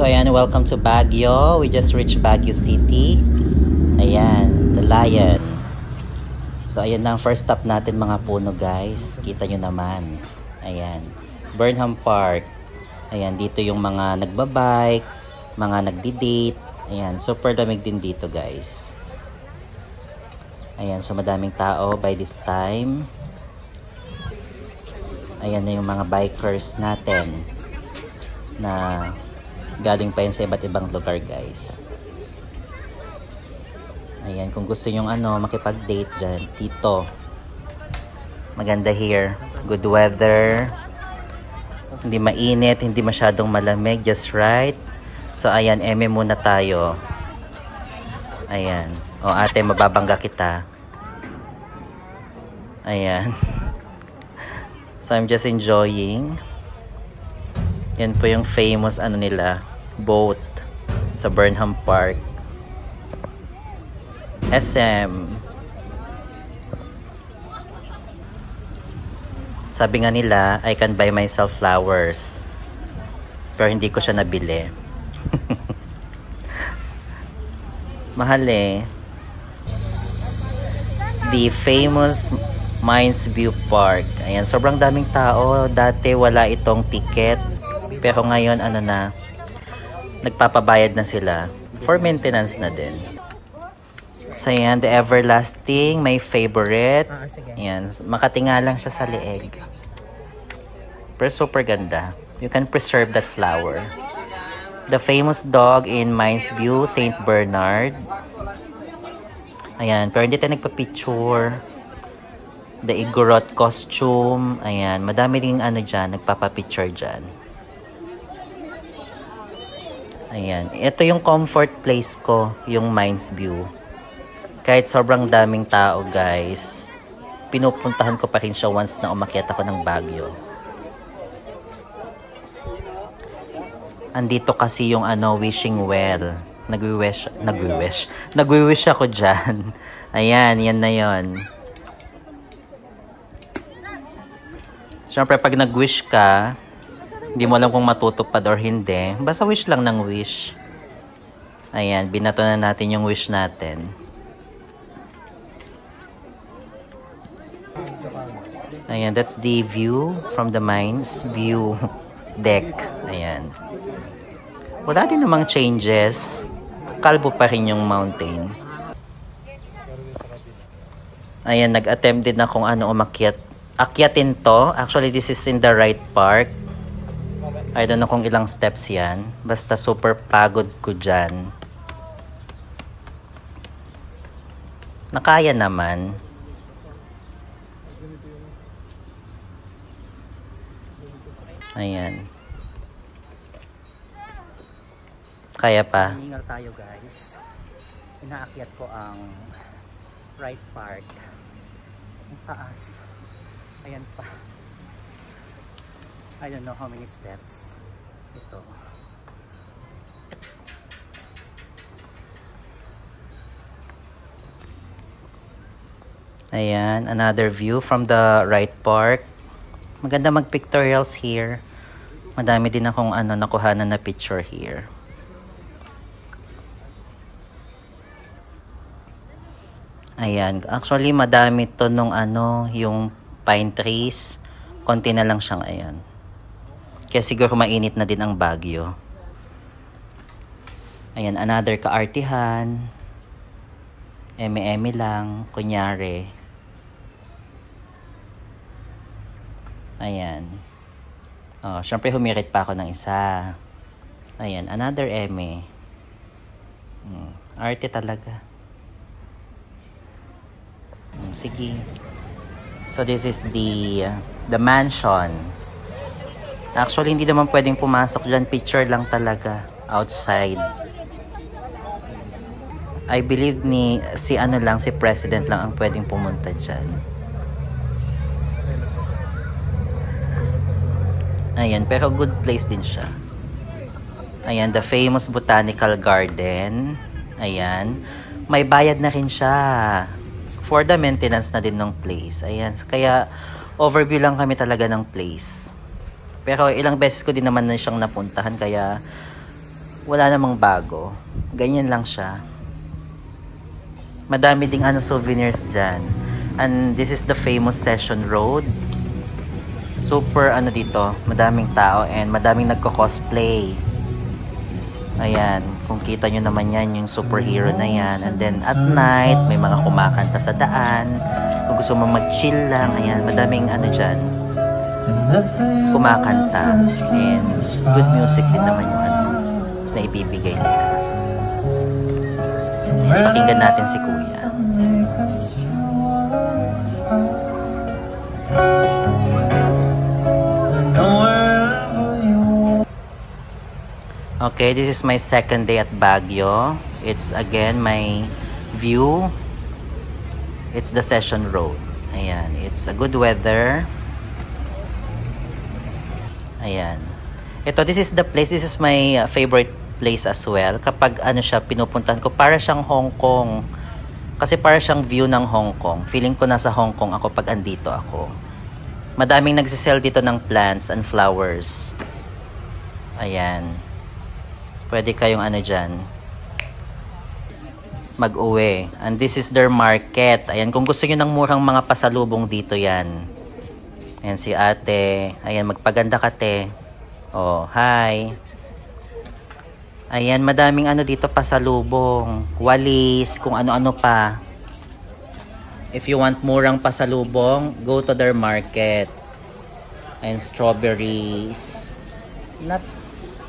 So ayan, welcome to Baguio. We just reached Baguio City. Ayan, the Lion. So ayan na ang first stop natin, mga puno guys. Kita nyo naman. Ayan, Burnham Park. Ayan, dito yung mga nagbabike, mga nagdi-date. Ayan, super lamig din dito guys. Ayan, so madaming tao by this time. Ayan na yung mga bikers natin na galing pa yun sa iba't ibang lugar guys. Ayan, kung gusto nyong makipag-date dyan, dito. Maganda here. Good weather. Hindi mainit, hindi masyadong malamig, just right. So ayan, eme muna tayo. Ayan. O ate, mababangga kita. Ayan. So I'm just enjoying. Yan po yung famous nila, boat sa Burnham Park. SM. Sabi nga nila, I can buy myself flowers. Pero hindi ko siya nabili. Mahal eh. The famous Mines View Park. Ayan, sobrang daming tao. Dati wala itong ticket. Pero ngayon, nagpapabayad na sila. For maintenance na din. So ayan, the everlasting, my favorite. Ayan, makatinga lang siya sa leeg. Pero super ganda. You can preserve that flower. The famous dog in Mines View, St. Bernard. Ayan, pero hindi tayo nagpa-picture. The Igorot costume. Ayan, madami ding dyan, nagpapapicture dyan. Ayan, ito yung comfort place ko, yung Mines View. Kahit sobrang daming tao guys, pinupuntahan ko pa rin siya once na umakyat ako ng Baguio. Andito kasi yung wishing well. Nagwi-wish ako dyan. Ayan, yan na yon. Siyempre pag nag-wish ka, hindi mo alam kung matutupad or hindi. Basta wish lang ng wish. Ayan, binato na natin yung wish natin. Ayan, that's the view from the Mines View deck. Ayan. Wala din namang changes. Kalbo pa rin yung mountain. Ayan, nag-attempt din na kung umakyat. Akyatin to. Actually, this is in the right park. I don't know kung ilang steps yan. Basta super pagod ko dyan. Nakaya naman. Ayan. Kaya pa. Hingal tayo guys. Inaakyat ko ang right part. Ang taas. Ayan pa. I don't know how many steps. Ito. Ayan, another view from the right park. Maganda mag-pictorials here. Madami din akong nakuhanan na picture here. Ayan, actually madami to nung yung pine trees. Konti na lang siyang ayan. Kaya siguro mainit na din ang Baguio. Ayan, another kaartihan. Eme-eme lang, kunyari. Ayan. Oh, syempre humirit pa ako ng isa. Ayan, another eme. Arte talaga. Sige. So this is the mansion. Actually, hindi naman pwedeng pumasok dyan. Picture lang talaga. Outside. I believe si president lang ang pwedeng pumunta dyan. Ayan, pero good place din siya. Ayan, the famous botanical garden. Ayan. May bayad na rin siya. For the maintenance na din ng place. Ayan, kaya overview lang kami talaga ng place. Pero ilang beses ko din naman na siyang napuntahan, kaya wala namang bago. Ganyan lang siya. Madami ding souvenirs dyan. And this is the famous Session Road. Super dito, madaming tao and madaming nagko-cosplay. Ayan, kung kita nyo naman yan, yung superhero na yan. And then at night, may mga kumakanta sa daan. Kung gusto mo mag-chill lang, ayan, madaming dyan, kumakanta. And good music din naman yung na ibibigay nila. Ayan, pakinggan natin si Kuya. Okay, this is my second day at Baguio. It's again my view. It's the Session Road. Ayan, it's a good weather. Ayan. Ito, this is the place. This is my favorite place as well. Kapag siya, pinupuntahan ko, para siyang Hong Kong. Kasi para siyang view ng Hong Kong. Feeling ko nasa Hong Kong ako pag andito ako. Madaming nagsisell dito ng plants and flowers. Ayan. Pwede kayong dyan, mag-uwi. And this is their market. Ayan, kung gusto nyo ng murang mga pasalubong dito yan. Ayan si ate. Ayan, magpaganda ka te. Oh, hi. Ayan, madaming dito pasalubong. Walis, kung ano-ano pa. If you want murang pasalubong, go to their market. And strawberries. Nuts.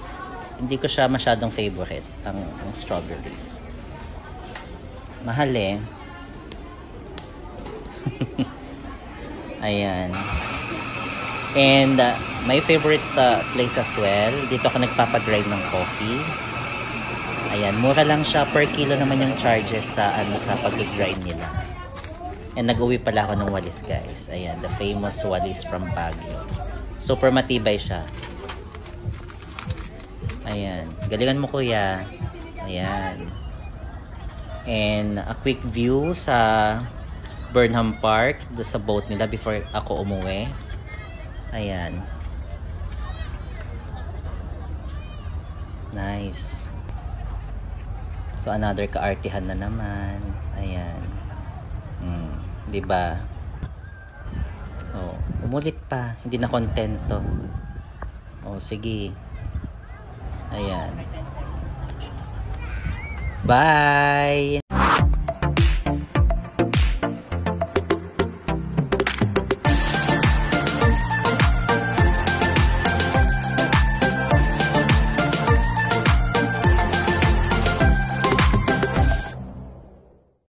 Hindi ko siya masyadong favorite, ang strawberries. Mahal eh. Ayan. And my favorite place as well, dito ako nagpapadrive ng coffee. Ayan, mura lang siya, per kilo naman yung charges sa sa pag-drive nila. And nag-uwi pala ako ng walis, guys. Ayan, the famous walis from Baguio. Super matibay siya. Ayan. Galingan mo, kuya. Ayan. And a quick view sa Burnham Park, do sa boat nila before ako umuwi. Ayan. Nice. So another kaartihan na naman. Ayan. Diba? Oh, umulit pa. Hindi na kontento. Oh, sige. Ayan. Bye!